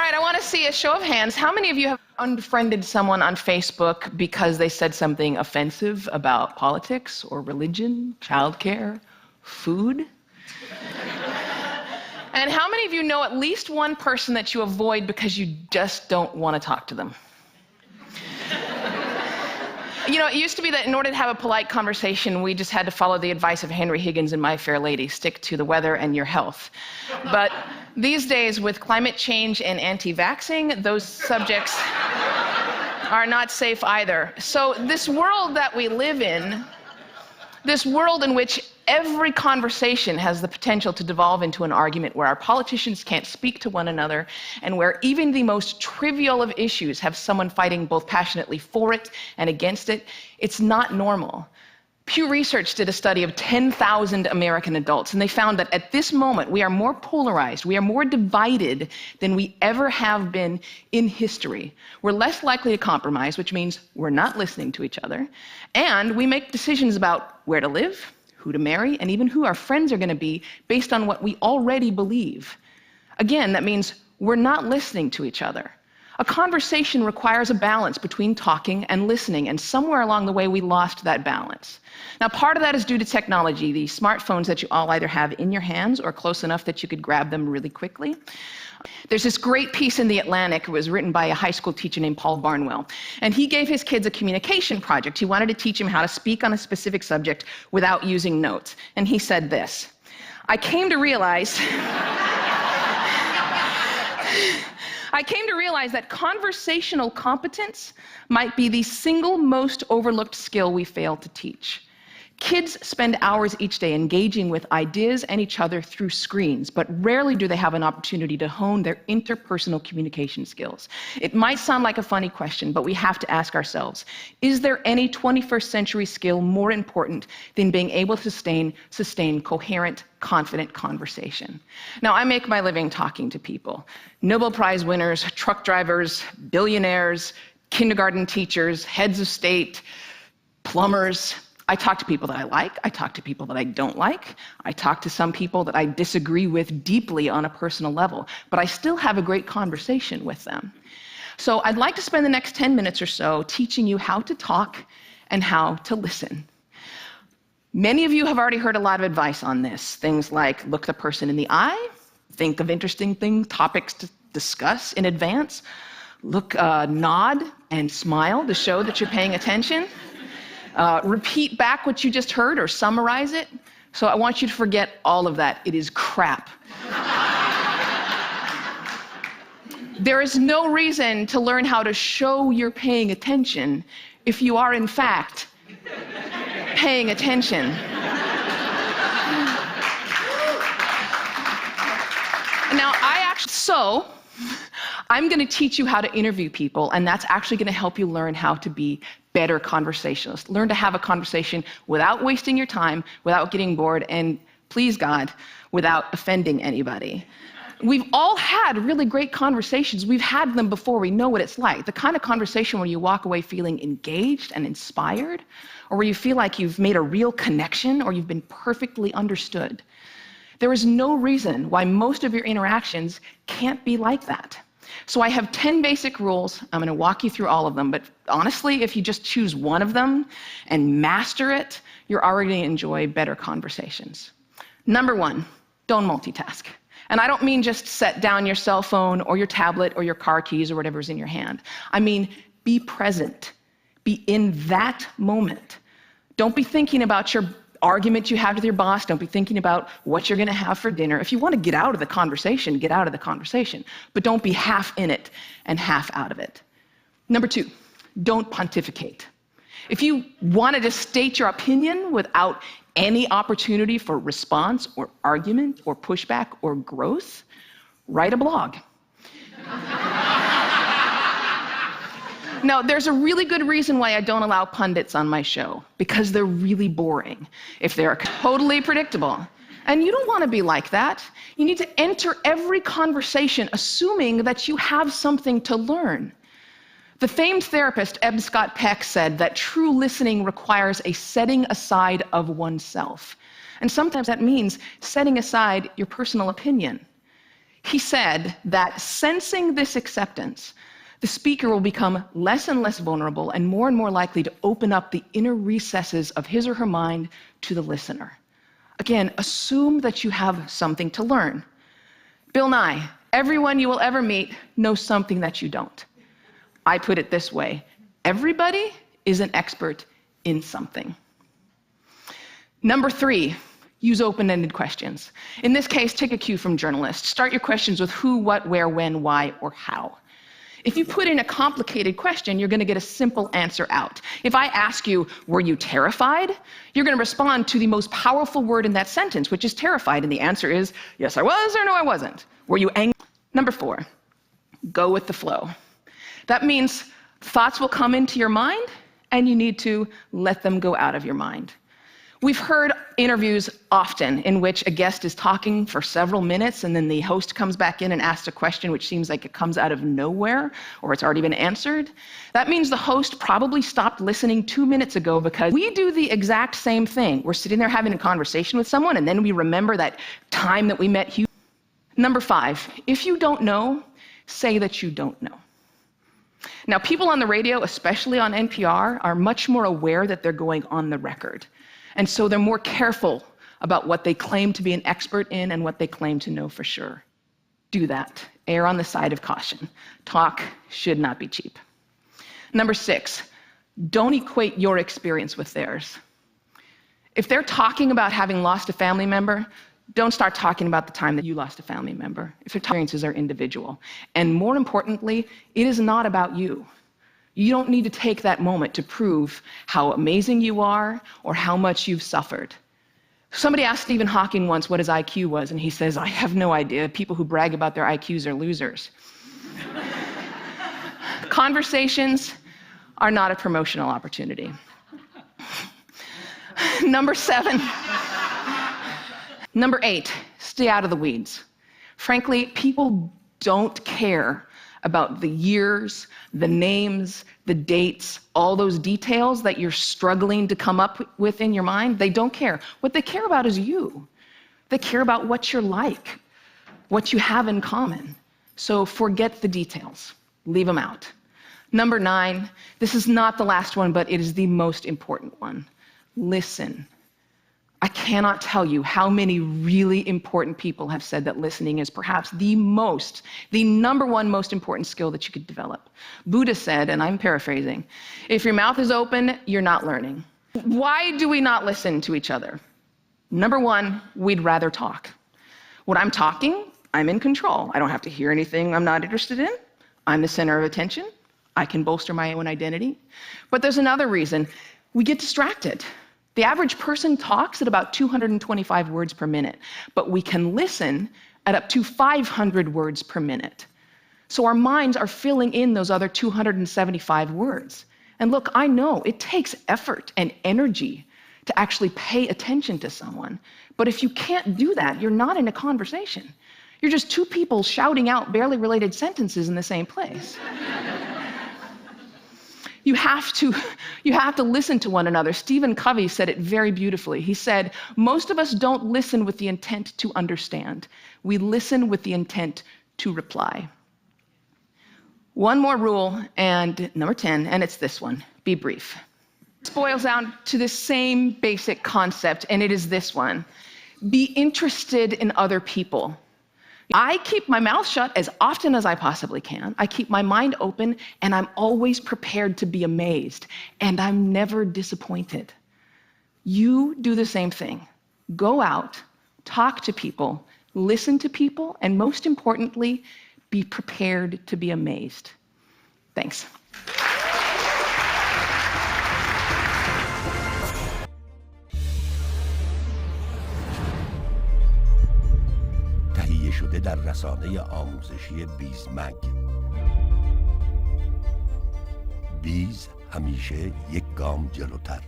right, I want to see a show of hands. How many of you have unfriended someone on Facebook because they said something offensive about politics or religion, childcare, food? And how many of you know at least one person that you avoid because you just don't want to talk to them? You know, it used to be that in order to have a polite conversation, we just had to follow the advice of Henry Higgins in My Fair Lady, stick to the weather and your health. But these days, with climate change and anti-vaxxing, those subjects are not safe either. So this world that we live in, this world in which every conversation has the potential to devolve into an argument, where our politicians can't speak to one another, and where even the most trivial of issues have someone fighting both passionately for it and against it, it's not normal. Pew Research did a study of 10,000 American adults, and they found that at this moment we are more polarized, we are more divided than we ever have been in history. We're less likely to compromise, which means we're not listening to each other, and we make decisions about where to live, who to marry, and even who our friends are going to be based on what we already believe. Again, that means we're not listening to each other. A conversation requires a balance between talking and listening, and somewhere along the way we lost that balance. Now, part of that is due to technology, the smartphones that you all either have in your hands or close enough that you could grab them really quickly. There's this great piece in The Atlantic. It was written by a high school teacher named Paul Barnwell, and he gave his kids a communication project. He wanted to teach them how to speak on a specific subject without using notes. And he said this: I came to realize that conversational competence might be the single most overlooked skill we fail to teach. Kids spend hours each day engaging with ideas and each other through screens, but rarely do they have an opportunity to hone their interpersonal communication skills. It might sound like a funny question, but we have to ask ourselves, is there any 21st century skill more important than being able to sustain coherent, confident conversation? Now, I make my living talking to people. Nobel Prize winners, truck drivers, billionaires, kindergarten teachers, heads of state, plumbers. I talk to people that I like, I talk to people that I don't like, I talk to some people that I disagree with deeply on a personal level, but I still have a great conversation with them. So I'd like to spend the next 10 minutes or so teaching you how to talk and how to listen. Many of you have already heard a lot of advice on this. Things like look the person in the eye, think of interesting topics to discuss in advance, nod and smile to show that you're paying attention. Repeat back what you just heard or summarize it. So I want you to forget all of that. It is crap. There is no reason to learn how to show you're paying attention if you are, in fact, paying attention. Now, I'm going to teach you how to interview people, and that's actually going to help you learn how to be better conversationalists. Learn to have a conversation without wasting your time, without getting bored, and please God, without offending anybody. We've all had really great conversations. We've had them before. We know what it's like. The kind of conversation where you walk away feeling engaged and inspired, or where you feel like you've made a real connection, or you've been perfectly understood. There is no reason why most of your interactions can't be like that. So I have 10 basic rules. I'm going to walk you through all of them, but honestly, if you just choose one of them and master it, you're already going to enjoy better conversations. Number 1, don't multitask. And I don't mean just set down your cell phone or your tablet or your car keys or whatever's in your hand. I mean, be present. Be in that moment. Don't be thinking about your argument you have with your boss. Don't be thinking about what you're going to have for dinner. If you want to get out of the conversation, get out of the conversation. But don't be half in it and half out of it. Number 2, don't pontificate. If you want to just state your opinion without any opportunity for response or argument or pushback or growth, write a blog. Now, there's a really good reason why I don't allow pundits on my show, because they're really boring if they're totally predictable. And you don't want to be like that. You need to enter every conversation assuming that you have something to learn. The famed therapist Eb Scott Peck said that true listening requires a setting aside of oneself. And sometimes that means setting aside your personal opinion. He said that sensing this acceptance, the speaker will become less and less vulnerable and more likely to open up the inner recesses of his or her mind to the listener. Again, assume that you have something to learn. Bill Nye, everyone you will ever meet knows something that you don't. I put it this way, everybody is an expert in something. Number 3, use open-ended questions. In this case, take a cue from journalists. Start your questions with who, what, where, when, why, or how. If you put in a complicated question, you're going to get a simple answer out. If I ask you, were you terrified? You're going to respond to the most powerful word in that sentence, which is terrified, and the answer is, yes, I was, or no, I wasn't. Were you angry? Number 4, go with the flow. That means thoughts will come into your mind, and you need to let them go out of your mind. We've heard interviews often in which a guest is talking for several minutes and then the host comes back in and asks a question which seems like it comes out of nowhere or it's already been answered. That means the host probably stopped listening 2 minutes ago because we do the exact same thing. We're sitting there having a conversation with someone and then we remember that time that we met Hugh. Number 5, if you don't know, say that you don't know. Now, people on the radio, especially on NPR, are much more aware that they're going on the record. And so they're more careful about what they claim to be an expert in and what they claim to know for sure. Do that. Err on the side of caution. Talk should not be cheap. Number 6, don't equate your experience with theirs. If they're talking about having lost a family member, don't start talking about the time that you lost a family member. If their experiences are individual. And more importantly, it is not about you. You don't need to take that moment to prove how amazing you are or how much you've suffered. Somebody asked Stephen Hawking once what his IQ was, and he says, I have no idea. People who brag about their IQs are losers. Conversations are not a promotional opportunity. Number 7. Number 8, stay out of the weeds. Frankly, people don't care about the years, the names, the dates, all those details that you're struggling to come up with in your mind. They don't care. What they care about is you. They care about what you're like, what you have in common. So forget the details. Leave them out. Number 9, this is not the last one, but it is the most important one. Listen. I cannot tell you how many really important people have said that listening is perhaps the number one most important skill that you could develop. Buddha said, and I'm paraphrasing, if your mouth is open, you're not learning. Why do we not listen to each other? Number 1, we'd rather talk. When I'm talking, I'm in control. I don't have to hear anything I'm not interested in. I'm the center of attention. I can bolster my own identity. But there's another reason. We get distracted. The average person talks at about 225 words per minute, but we can listen at up to 500 words per minute. So our minds are filling in those other 275 words. And look, I know it takes effort and energy to actually pay attention to someone. But if you can't do that, you're not in a conversation. You're just two people shouting out barely related sentences in the same place. You have to listen to one another. Stephen Covey said it very beautifully. He said, most of us don't listen with the intent to understand. We listen with the intent to reply. One more rule, and number 10, and it's this one, be brief. This boils down to the same basic concept, and it is this one. Be interested in other people. I keep my mouth shut as often as I possibly can. I keep my mind open, and I'm always prepared to be amazed, and I'm never disappointed. You do the same thing. Go out, talk to people, listen to people, and most importantly, be prepared to be amazed. Thanks. تهیه شده در رسانه آموزشی بیز مگ. بیز همیشه یک گام جلوتر.